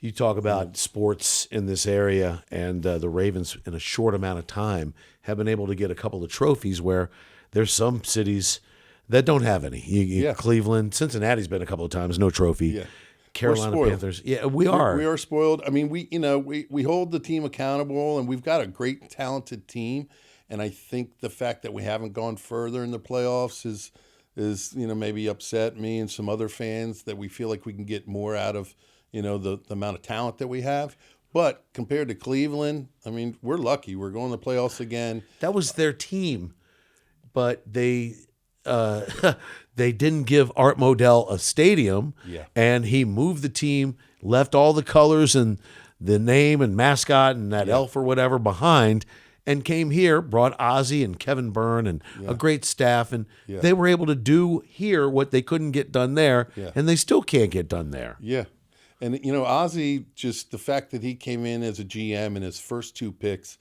You talk about sports in this area, and the Ravens, in a short amount of time, have been able to get a couple of trophies where there's some cities that don't have any. Cleveland, Cincinnati's been a couple of times, no trophy. Yeah. Carolina Panthers. Yeah, we We are. are spoiled. I mean, we hold the team accountable, and we've got a great, talented team. And I think the fact that we haven't gone further in the playoffs is maybe upset me and some other fans, that we feel like we can get more out of the amount of talent that we have. But compared to Cleveland, I mean, we're lucky. We're going to the playoffs again. That was their team, but they they didn't give Art Modell a stadium, and he moved the team, left all the colors and the name and mascot and that elf or whatever behind, and came here, brought Ozzie and Kevin Byrne and a great staff, and they were able to do here what they couldn't get done there, and they still can't get done there. Yeah. And, Ozzie, just the fact that he came in as a GM and his first two picks,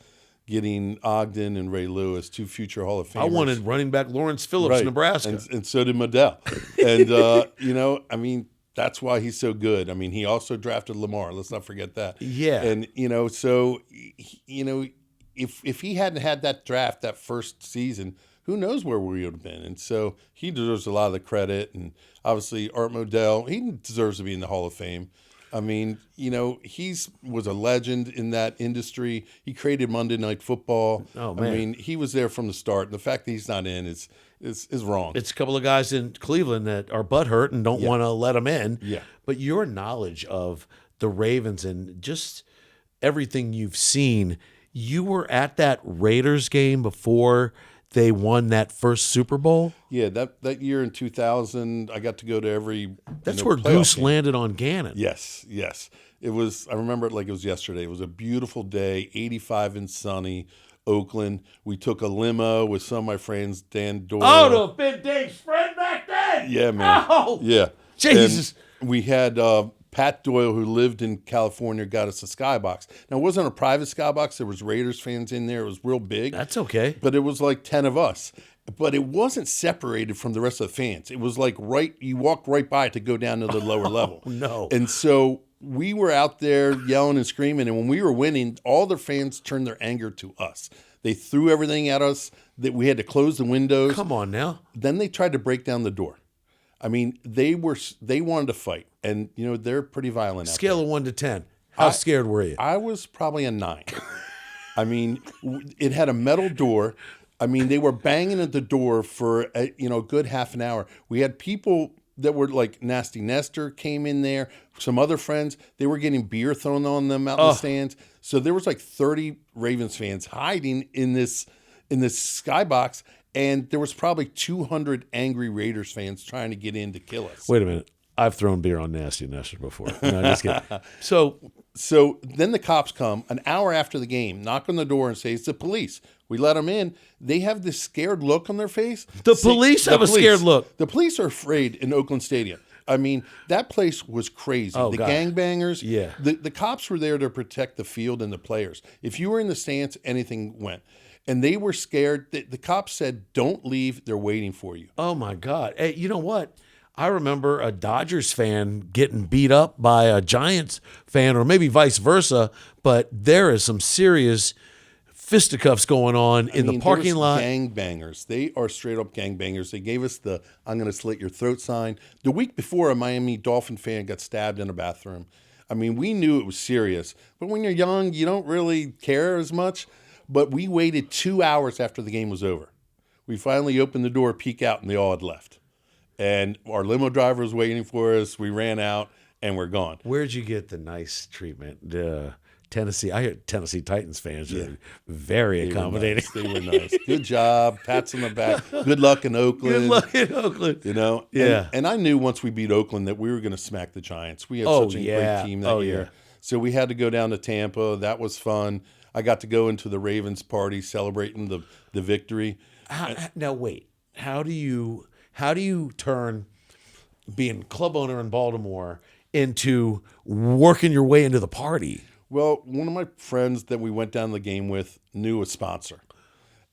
getting Ogden and Ray Lewis, two future Hall of Famers. I wanted running back Lawrence Phillips, Nebraska. And so did Modell. And, I mean, that's why he's so good. I mean, he also drafted Lamar. Let's not forget that. Yeah. And, if he hadn't had that draft that first season, who knows where we would have been. And so he deserves a lot of the credit. And obviously Art Modell, he deserves to be in the Hall of Fame. I mean, was a legend in that industry. He created Monday Night Football. Oh, man. I mean, he was there from the start. The fact that he's not in is wrong. It's a couple of guys in Cleveland that are butthurt and don't want to let him in. Yeah. But your knowledge of the Ravens and just everything you've seen, you were at that Raiders game before they won that first Super Bowl? Yeah, that year in 2000, I got to go to every. That's where Goose landed on Gannon. Yes. It was. I remember it like it was yesterday. It was a beautiful day, 85 and sunny, Oakland. We took a limo with some of my friends, Dan Doyle. Oh, the big Dave spread back then. Yeah, man. Oh, yeah, Jesus. And we had Pat Doyle, who lived in California, got us a skybox. Now, it wasn't a private skybox. There was Raiders fans in there. It was real big. That's okay. But it was like 10 of us. But it wasn't separated from the rest of the fans. It was like you walked right by it to go down to the lower level. No. And so we were out there yelling and screaming. And when we were winning, all the fans turned their anger to us. They threw everything at us. That we had to close the windows. Come on now. Then they tried to break down the door. I mean, they wanted to fight, and they're pretty violent. Scale of 1 to 10. How scared were you? I was probably a 9. I mean, it had a metal door. I mean, they were banging at the door for a good half an hour. We had people that were like Nasty Nestor came in there. Some other friends, they were getting beer thrown on them out in the stands. So there was like 30 Ravens fans hiding in this skybox. And there was probably 200 angry Raiders fans trying to get in to kill us. Wait a minute. I've thrown beer on Nasty Nestor before. No, just kidding. So then the cops come an hour after the game, knock on the door and say, it's the police. We let them in. They have this scared look on their face. The police have a scared look. The police are afraid in Oakland Stadium. I mean, that place was crazy. Oh, the God. gangbangers. Yeah. The cops were there to protect the field and the players. If you were in the stands, anything went. And they were scared. The cops said, don't leave. They're waiting for you. Oh, my God. Hey, you know what? I remember a Dodgers fan getting beat up by a Giants fan, or maybe vice versa, but there is some serious fisticuffs going on in the parking lot. Gangbangers. They are straight up gangbangers. They gave us the I'm going to slit your throat sign. The week before, a Miami Dolphin fan got stabbed in a bathroom. I mean, we knew it was serious. But when you're young, you don't really care as much. But we waited 2 hours after the game was over. We finally opened the door, peek out, and they all had left. And our limo driver was waiting for us. We ran out, and we're gone. Where'd you get the nice treatment? Tennessee. I hear Tennessee Titans fans are very accommodating. They were nice. Good job. Pats on the back. Good luck in Oakland. Good luck in Oakland. Yeah. And I knew once we beat Oakland that we were going to smack the Giants. We had such a great team that year. Yeah. So we had to go down to Tampa. That was fun. I got to go into the Ravens party celebrating the victory. Now wait, how do you turn being club owner in Baltimore into working your way into the party? Well, one of my friends that we went down the game with knew a sponsor.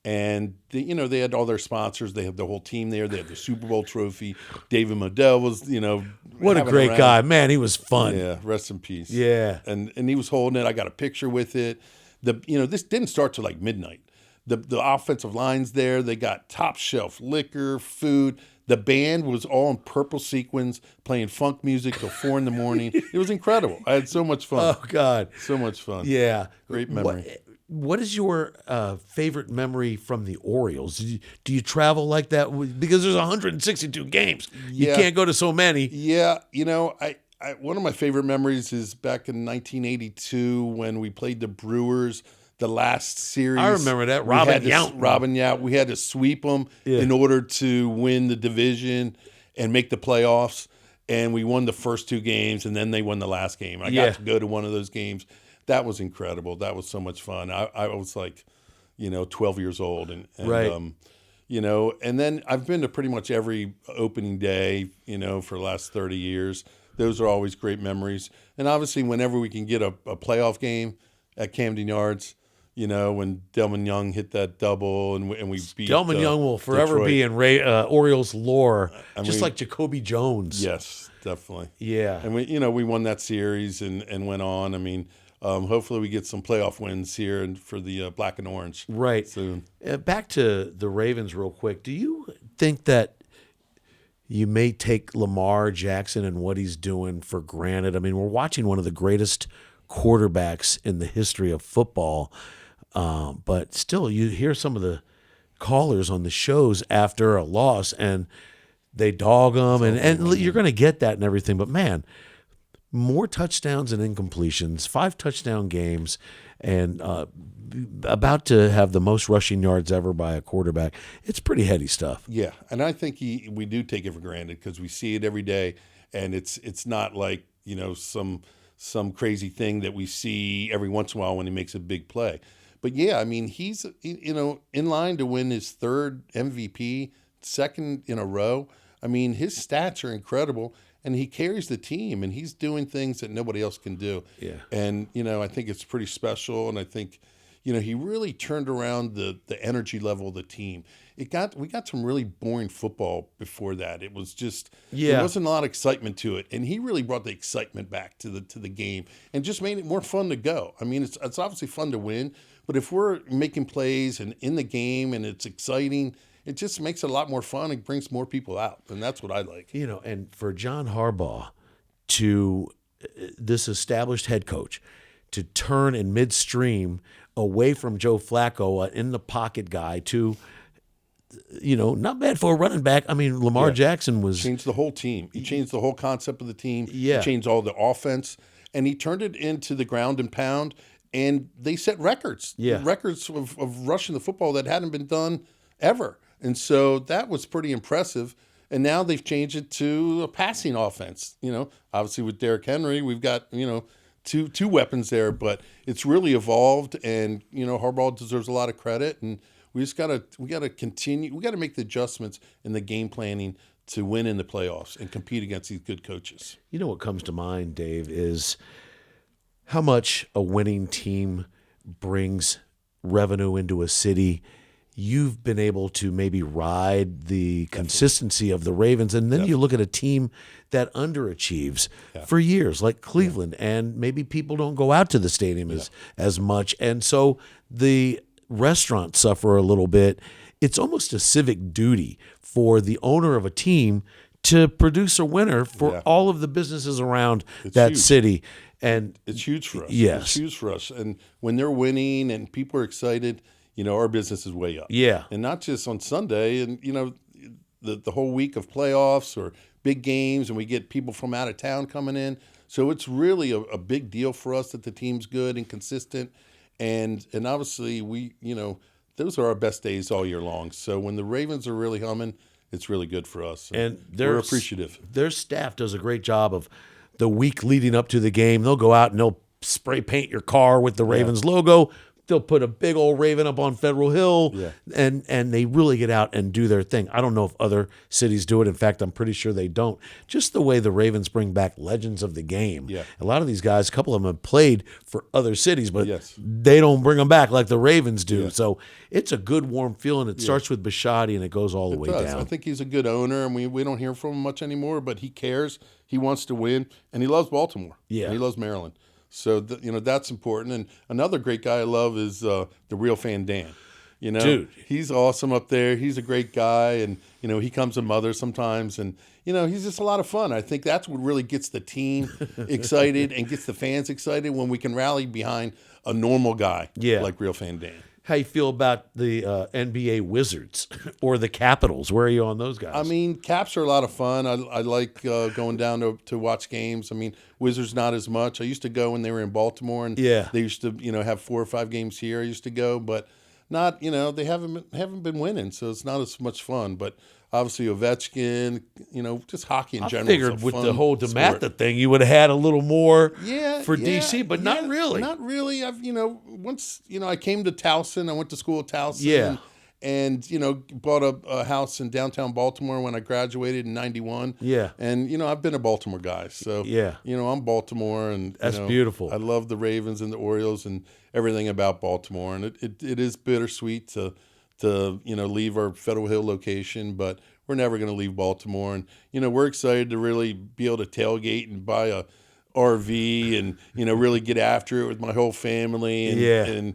And they had all their sponsors. They had the whole team there. They had the Super Bowl trophy. David Modell was, what a great guy, man. He was fun. Yeah, rest in peace. Yeah, and he was holding it. I got a picture with it. This didn't start till like midnight. The offensive line's there. They got top shelf liquor, food. The band was all in purple sequins, playing funk music till 4 a.m. It was incredible. I had so much fun. Oh God, so much fun. Yeah, great memory. What is your favorite memory from the Orioles? Do you travel like that? Because there's 162 games. You can't go to so many. Yeah, I one of my favorite memories is back in 1982 when we played the Brewers, the last series. I remember that. Robin Yount. We had to sweep them in order to win the division and make the playoffs. And we won the first 2 games, and then they won the last game. I got to go to one of those games. That was incredible. That was so much fun. I was like, 12 years old. And right. And then I've been to pretty much every opening day, for the last 30 years. Those are always great memories. And obviously, whenever we can get a playoff game at Camden Yards, when Delman Young hit that double and we beat Delman Young will forever Detroit. be in Orioles lore, just like Jacoby Jones. Yes, definitely. Yeah. And we won that series and went on. I mean, hopefully we get some playoff wins here and for the black and orange right soon. Back to the Ravens real quick. Do you think that you may take Lamar Jackson and what he's doing for granted? I mean, we're watching one of the greatest quarterbacks in the history of football, but still you hear some of the callers on the shows after a loss and they dog them, and you're going to get that and everything. But, man, more touchdowns and incompletions, 5 touchdown games, and about to have the most rushing yards ever by a quarterback. It's pretty heady stuff. Yeah, and I think we do take it for granted because we see it every day, and it's not like some crazy thing that we see every once in a while when he makes a big play. But yeah, I mean, he's in line to win his 3rd MVP, 2nd in a row. I mean, his stats are incredible. And he carries the team, and he's doing things that nobody else can do. Yeah. And, I think it's pretty special. And I think, he really turned around the energy level of the team. We got some really boring football before that. It was just, there wasn't a lot of excitement to it. And he really brought the excitement back to the game and just made it more fun to go. I mean, it's obviously fun to win, but if we're making plays and in the game and it's exciting, it just makes it a lot more fun and brings more people out. And that's what I like. And for John Harbaugh this established head coach, to turn in midstream away from Joe Flacco, in the pocket guy, to, not bad for a running back. I mean, Lamar Jackson changed the whole team. He changed the whole concept of the team. Yeah. He changed all the offense. And he turned it into the ground and pound. And they set records. Yeah. Records of rushing the football that hadn't been done ever. And so that was pretty impressive. And now they've changed it to a passing offense. Obviously with Derrick Henry, we've got, two weapons there, but it's really evolved. And, Harbaugh deserves a lot of credit. And we gotta continue. We gotta make the adjustments in the game planning to win in the playoffs and compete against these good coaches. What comes to mind, Dave, is how much a winning team brings revenue into a city. You've been able to maybe ride the consistency of the Ravens, and then you look at a team that underachieves for years, like Cleveland, and maybe people don't go out to the stadium as much, and so the restaurants suffer a little bit. It's almost a civic duty for the owner of a team to produce a winner for all of the businesses around that city. And it's huge for us. Yes. It's huge for us. And when they're winning and people are excited, our business is way up. Yeah. And not just on Sunday and, the whole week of playoffs or big games, and we get people from out of town coming in. So it's really a big deal for us that the team's good and consistent. And obviously those are our best days all year long. So when the Ravens are really humming, it's really good for us. And we're appreciative. Their staff does a great job of the week leading up to the game. They'll go out and they'll spray paint your car with the Ravens logo, they'll put a big old Raven up on Federal Hill, and they really get out and do their thing. I don't know if other cities do it. In fact, I'm pretty sure they don't. Just the way the Ravens bring back legends of the game. Yeah. A lot of these guys, a couple of them have played for other cities, but Yes. they don't bring them back like the Ravens do. So it's a good, warm feeling. It starts with Bisciotti, and it goes all the way down. I think he's a good owner, and we don't hear from him much anymore, but he cares. He wants to win, and he loves Baltimore. Yeah. And he loves Maryland. So, that's important. And another great guy I love is the real fan Dan. Dude. He's awesome up there. He's a great guy, and, he comes to Mother sometimes, and, he's just a lot of fun. I think that's what really gets the team excited and gets the fans excited when we can rally behind a normal guy like Real Fan Dan. How you feel about the NBA Wizards or the Capitals? Where are you on those guys? I mean, Caps are a lot of fun. I like going down to watch games. I mean, Wizards not as much. I used to go when they were in Baltimore, and they used to have 4 or 5 games here. I used to go, but not they haven't been winning, so it's not as much fun. But obviously Ovechkin, just hockey in general. I figured with the whole DeMatha thing, you would have had a little more for DC, but not really. Not really. I've once I came to Towson. I went to school at Towson. And bought a house in downtown Baltimore when I graduated in '91. Yeah. And I've been a Baltimore guy, so I'm Baltimore, and that's beautiful. I love the Ravens and the Orioles and everything about Baltimore, and it is bittersweet to leave our Federal Hill location, but we're never going to leave Baltimore, and we're excited to really be able to tailgate and buy a RV and really get after it with my whole family and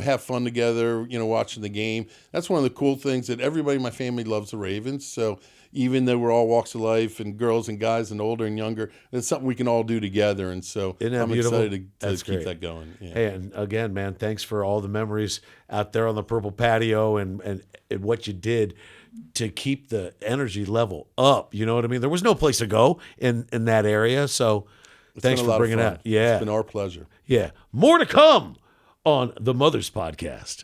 have fun together, watching the game. That's one of the cool things, that everybody in my family loves the Ravens. So even though we're all walks of life, and girls and guys and older and younger, it's something we can all do together. And so I'm excited to keep that going. Yeah. Hey, and again, man, thanks for all the memories out there on the purple patio and what you did to keep the energy level up. You know what I mean? There was no place to go in that area. So thanks for bringing it out. Yeah. It's been our pleasure. Yeah. More to come on the Mothers Podcast.